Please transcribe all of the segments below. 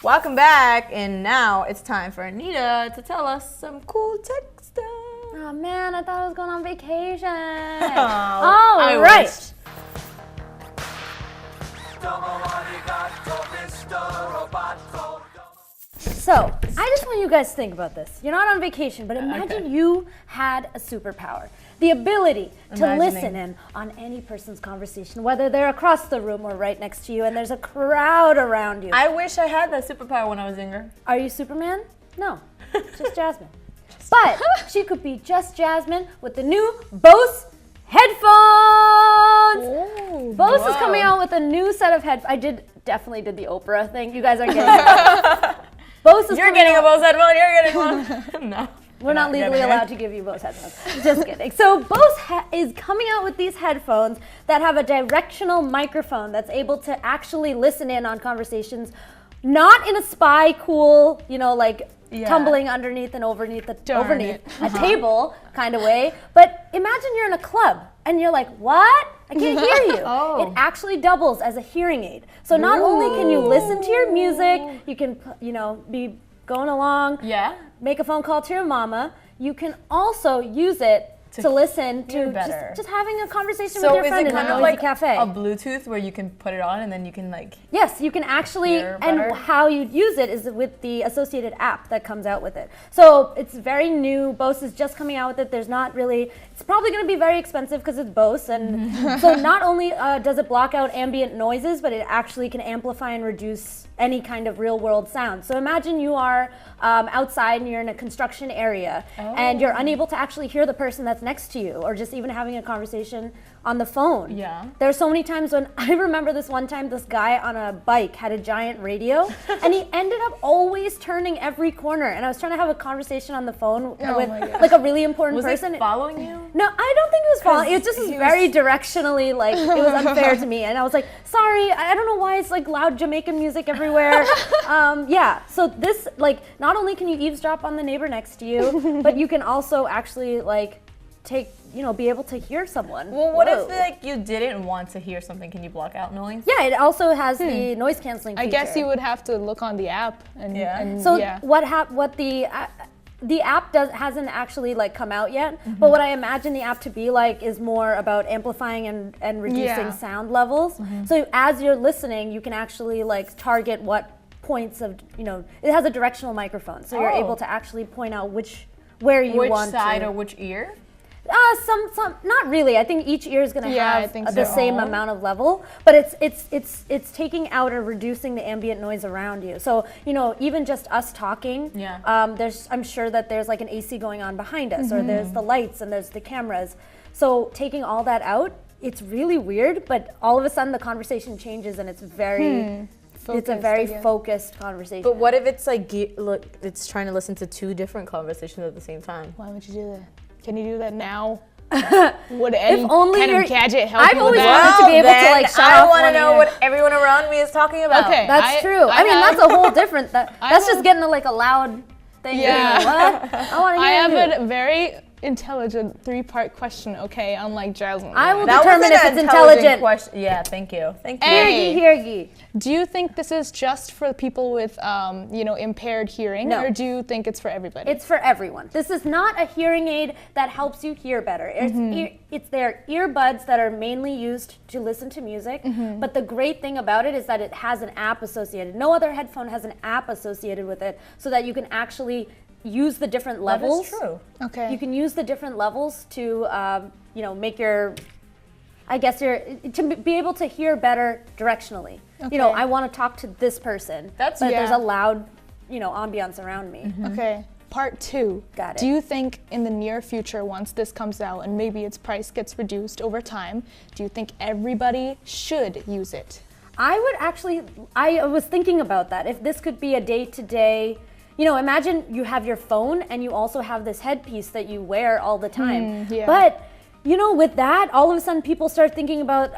Welcome back, and now it's time for Anita to tell us some cool tech stuff. Oh man, I thought I was going on vacation. All right. So, I just want you guys to think about this. You're not on vacation, but imagine you had a superpower. The ability to listen in on any person's conversation, whether they're across the room or right next to you, and there's a crowd around you. I wish I had that superpower when I was younger. Are you Superman? No, just Jasmine. But she could be just Jasmine with the new Bose headphones. Ooh, Bose is coming out with a new set of headphones. I definitely did the Oprah thing. You guys are getting it. Bose is You're getting a Bose headphone, you're getting one. No. We're not legally allowed to give you Bose headphones. Just kidding. So Bose is coming out with these headphones that have a directional microphone that's able to actually listen in on conversations, not in a spy cool, tumbling underneath and overneath a table kind of way. But imagine you're in a club and you're like, what? I can't hear you. It actually doubles as a hearing aid. So not only can you listen to your music, you can, be going along, make a phone call to your mama, you can also use it to listen to just having a conversation with your friend in a noisy cafe. A Bluetooth where you can put it on and then you can Yes, you can actually, and how you use it is with the associated app that comes out with it. So it's very new. Bose is just coming out with it. There's not really, it's probably going to be very expensive because it's Bose. And so not only does it block out ambient noises, but it actually can amplify and reduce any kind of real world sound. So imagine you are outside and you're in a construction area and you're unable to actually hear the person that's next to you, or just even having a conversation on the phone. There's so many times when I remember this one time, this guy on a bike had a giant radio and he ended up always turning every corner, and I was trying to have a conversation on the phone with a really important person. Was he following you? No, I don't think he was following. It just was very directionally, it was unfair to me, and I was like, sorry, I don't know why it's loud Jamaican music everywhere. So this, not only can you eavesdrop on the neighbor next to you, but you can also actually be able to hear someone. Well, what if you didn't want to hear something? Can you block out noise? Yeah, it also has the noise canceling feature. I guess you would have to look on the app what the app hasn't actually come out yet, but what I imagine the app to be is more about amplifying and reducing sound levels. So as you're listening, you can actually target what points of, it has a directional microphone, so you're able to actually point out where you want to. Which side or which ear? Some not really. I think each ear is going to have the same amount of level, but it's taking out or reducing the ambient noise around you. So even just us talking, I'm sure that there's an AC going on behind us, or there's the lights and there's the cameras. So taking all that out, it's really weird, but all of a sudden the conversation changes and it's very. It's a very focused conversation. But what if it's it's trying to listen to two different conversations at the same time? Why would you do that? Can you do that now? Would any kind of gadget help I've you always with that? wanted to be able to shut off. I want to know what everyone around me is talking about. Okay, that's true. I mean, that's a whole different. That's just getting a loud thing. Yeah. What? I want to hear I have you. a very intelligent 3-part question. Okay, unlike Jasmine. I will determine if it's intelligent. Question. Yeah, thank you. Heargy. Do you think this is just for people with, impaired hearing, or do you think it's for everybody? It's for everyone. This is not a hearing aid that helps you hear better. It's their earbuds that are mainly used to listen to music. But the great thing about it is that it has an app associated. No other headphone has an app associated with it, so that you can actually use the different levels. That is true. Okay. You can use the different levels to, make to be able to hear better directionally. Okay. I want to talk to this person, but there's a loud, ambiance around me. Okay. Part 2. Got it. Do you think in the near future, once this comes out and maybe its price gets reduced over time, do you think everybody should use it? I was thinking about that. If this could be a day-to-day, imagine you have your phone and you also have this headpiece that you wear all the time. But with that, all of a sudden people start thinking about,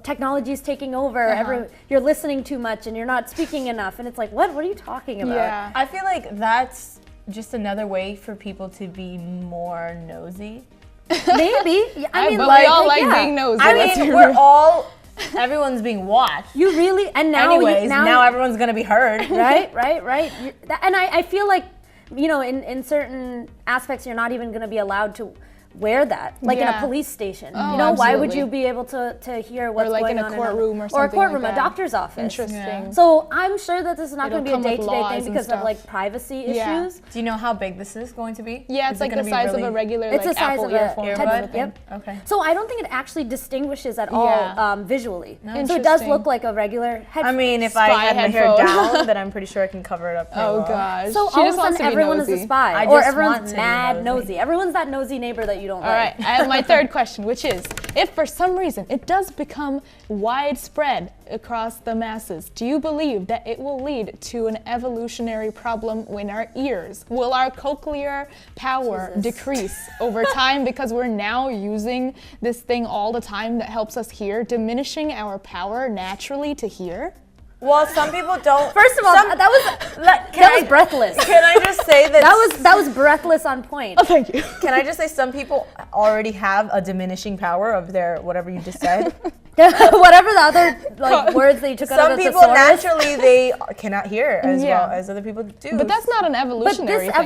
technology is taking over. You're listening too much and you're not speaking enough. And it's like, what are you talking about? Yeah. I feel like that's just another way for people to be more nosy. Maybe. We all like being nosy. I mean, we're all everyone's being watched. You really, and now Anyways, now everyone's gonna be heard. Right. And I feel like, in certain aspects, you're not even gonna be allowed to wear that, like in a police station. Why would you be able to hear what's going on? Or like in a courtroom or something. Or a courtroom, like a that. doctor's office. Interesting. Yeah. So I'm sure that this is not going to be a day-to-day thing because of stuff. like privacy Yeah. issues. Do you know how big this is going to be? Yeah, it's like the size of a regular It's like the size Apple of a earphone. headphone. Yep. Okay. So I don't think it actually distinguishes at all visually. So it does Interesting. look like a regular headphone. I mean, if I had my hair down, then I'm pretty sure I can cover it up. Oh gosh. So She all of just a wants sudden to be everyone is a nosy. spy, I or just everyone's want to be mad nosy. nosy. Everyone's that nosy neighbor that you don't All like. right, I have my third question, which is, if for some reason it does become widespread across the masses, do you believe that it will lead to an evolutionary problem in our ears? Will our cochlear power decrease over time because we're now using this thing all the time that helps us hear, diminishing our power naturally to hear? Well, some people don't. First of all, that was breathless. Can I just say that That was breathless on point. Oh, thank you. Can I just say some people already have a diminishing power of their whatever you just said? Whatever the other words that you took out Some of the people thesaurus. naturally they cannot hear as Yeah. well as other people do. But that's not an But evolutionary this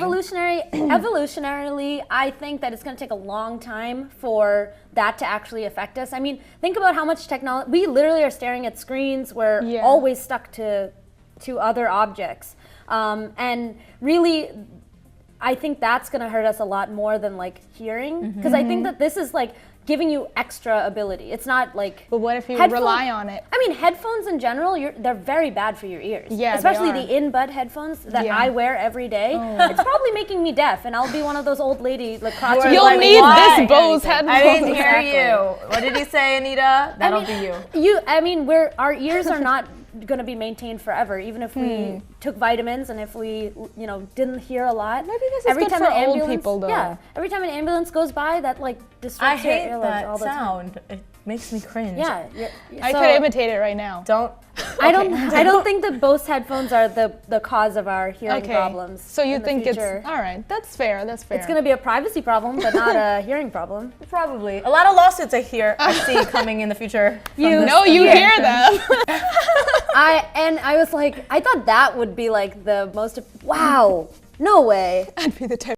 thing. evolutionarily, I think that it's going to take a long time for that to actually affect us. I mean, think about how much technology, we literally are staring at screens. We're always stuck to other objects. And really, I think that's going to hurt us a lot more than like hearing. Because I think that this is like giving you extra ability. It's not like. But what if you headphone- rely on it? I mean, headphones in general, they're very bad for your ears. Yeah, especially they are. the in-bud headphones that Yeah. I wear every day. It's probably making me deaf, and I'll be one of those old lady like crotchety. You'll like, need what? this Bose headphone. I didn't hear Exactly. you. What did he say, Anita? That'll be you. I mean, our ears are not going to be maintained forever, even if we took vitamins and if we, didn't hear a lot. Maybe this is good for old people, though. Yeah, every time an ambulance goes by, that like I disrupts your hate earlobes all that the time. sound. It makes me cringe. Yeah, I could imitate it right now. Don't. I don't think that Bose headphones are the cause of our hearing problems. So you in the think it's future. all right? That's fair. That's fair. It's going to be a privacy problem, but not a hearing problem. Probably. A lot of lawsuits I see coming in the future. you hear them. I was like, I thought that would be like the most. Wow, no way. I'd be the type